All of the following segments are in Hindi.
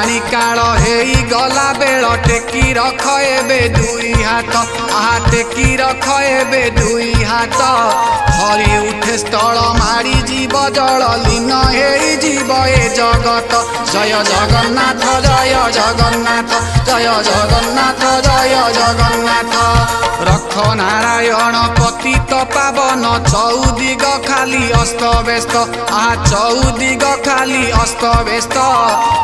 हेलाणी काल हेई गला बेल टेकी रख एबे दुई हाथ आहा टेकी रख एबे दुई हाथ हरि उठे स्थल मारी जीव जल लीन हेई जीव ए जगत जय जगन्नाथ जय जगन्नाथ जय जगन्नाथ जय जगन्नाथ रख नारायण पतित पावन चौदिग खाली अस्त व्यस्त आहा चौदिग खाली अस्त व्यस्त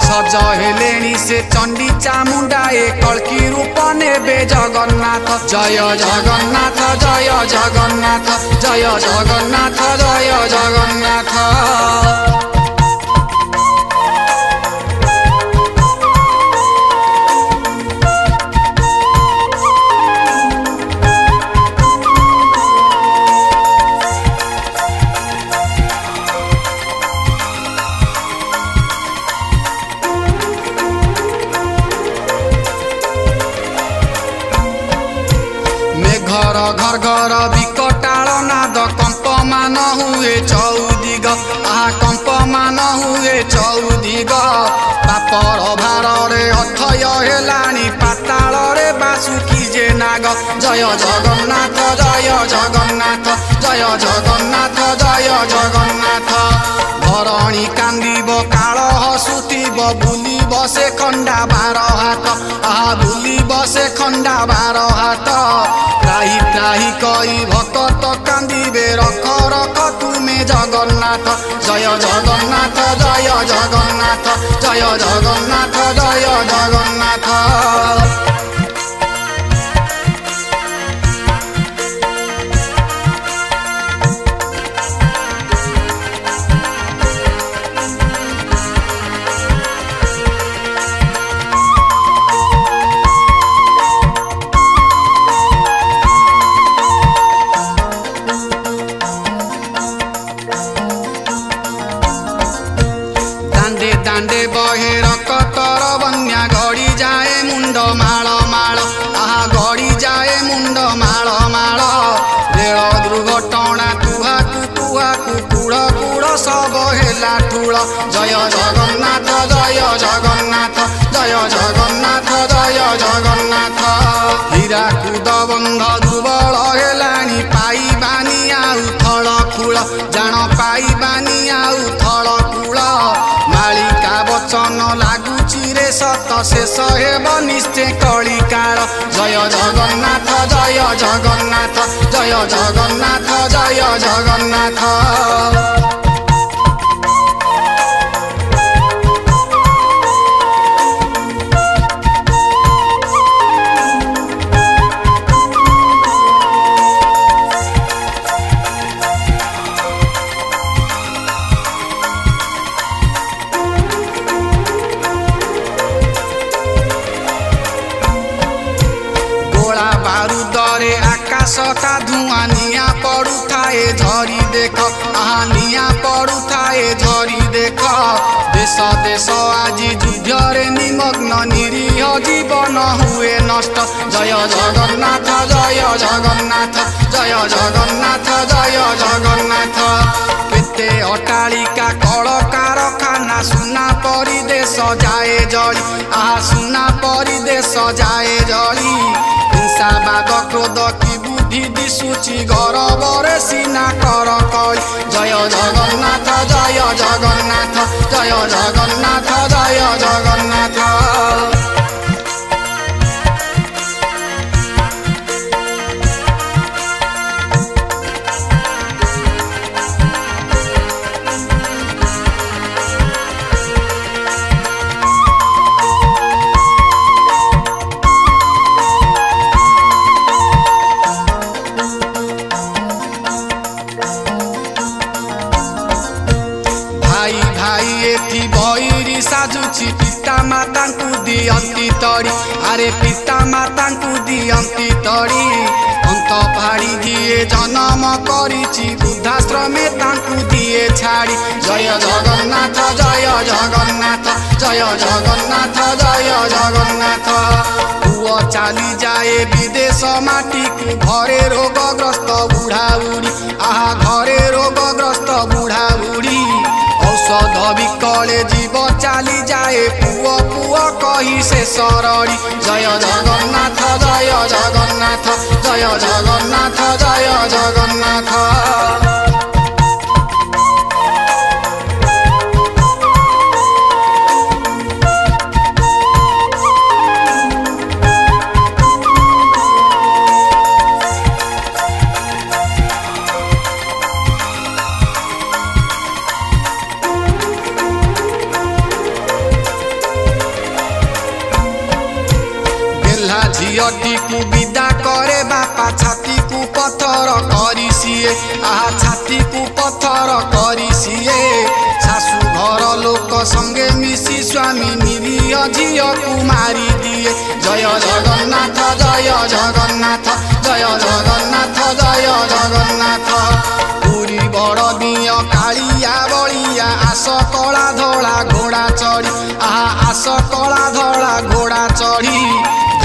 सज हेलेणी से चंडी चामुंडा ए कल्की रूप नेबे जगन्नाथ जय जगन्नाथ जय जगन्नाथ जय जगन्नाथ जय जगन्नाथ। घर घर घर विकटाल नाद कंपमान हुए चौदिग आहा कंपमान हुए चौदिग पापर भार रे अथय हेलाणी पाताल रे बासुकी जे नाग जय जगन्नाथ जय जगन्नाथ जय जगन्नाथ जय जगन्नाथ। धरणी कांदीब काल हसुथिब बुलिब से खंडा बार हाथ आहा बुलिब से खंडा बार हाथ त्राही त्राही कई भक्त कांदीबे रख रख तुमे जगन्नाथ जय जगन्नाथ जय जगन्नाथ जय जगन्नाथ जय जगन्नाथ। दांडे बहे रकतर बन्या गड़ी जाए मुंड माल माल आहा गड़ी जाए मुंड माल माल रेल दुर्घटना कुहाकु कुहाकु कूड़ कूड़ सब हेला ठूल जय जगन्नाथ जय जगन्नाथ जय जगन्नाथ जय जगन्नाथ। हीराकुद बंध दुर्बल हेलाणी पाई बानी आउ थल कूल जान पाई बानी आउ थल कूल मालिका वचन लागुची रे सत शेष हेब निश्चय कलिकाल जय जगन्नाथ जय जगन्नाथ जय जगन्नाथ जय जगन्नाथ। बारूदरे आकाश का धुआं निया पड़ू थाए झरी देख आहा निया पड़ू थाए झरी देख देश देश आज युद्धरे निमग्न निरीह जीवन हुए नष्ट जय जगन्नाथ जय जगन्नाथ जय जगन्नाथ जय जगन्नाथ। केते अट्टालिका कल कारखाना सुना परिदेश जाए जली आहा सुना परिदेश जाए जली हिंसावाद क्रोध की बुद्धि दिशुची गौरवरे सीना कर कई जय जगन्नाथ जय जगन्नाथ जय जगन्नाथ जय जगन्नाथ। भैरी साजुची पिता माता दियंती तड़ी अरे पिता माता दियंती तड़ी अंत फाड़ी दिए जन्म करिछि वृद्धाश्रमे तांकु दिए छाड़ी जय जगन्नाथ जय जगन्नाथ जय जगन्नाथ जय जगन्नाथ। पुओ चाली जाए विदेश माटी को घरे रोगग्रस्त बुढ़ा बुढ़ी आहा घरे रोगग्रस्त बुढ़ा बुढ़ी औषध विकले जीव चाली जाए पुओ पुओ कही से सरड़ी जय जगन्नाथ जय जगन्नाथ जय जगन्नाथ जय जगन्नाथ। झीटी को विदा करे बापा छाती को पत्थर करी सीए आहा छाती को पत्थर करी सीए शाशु घर लोक संगे मिसी स्वामी निरीह झील को मारी दिए जय जगन्नाथ जय जगन्नाथ जय जगन्नाथ जय जगन्नाथ। पुरी बड़ दिय कालिया बलिया आस कला धला घोड़ा चढ़ी आहा आस कला धला घोड़ा चढ़ी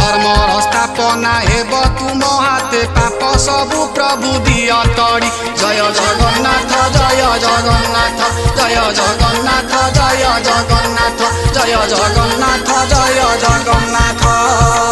धर्मर स्थापना हेब तुम हाथे पाप सबु प्रभु दिय तड़ी जय जगन्नाथ जय जगन्नाथ जय जगन्नाथ जय जगन्नाथ जय जगन्नाथ जय जगन्नाथ।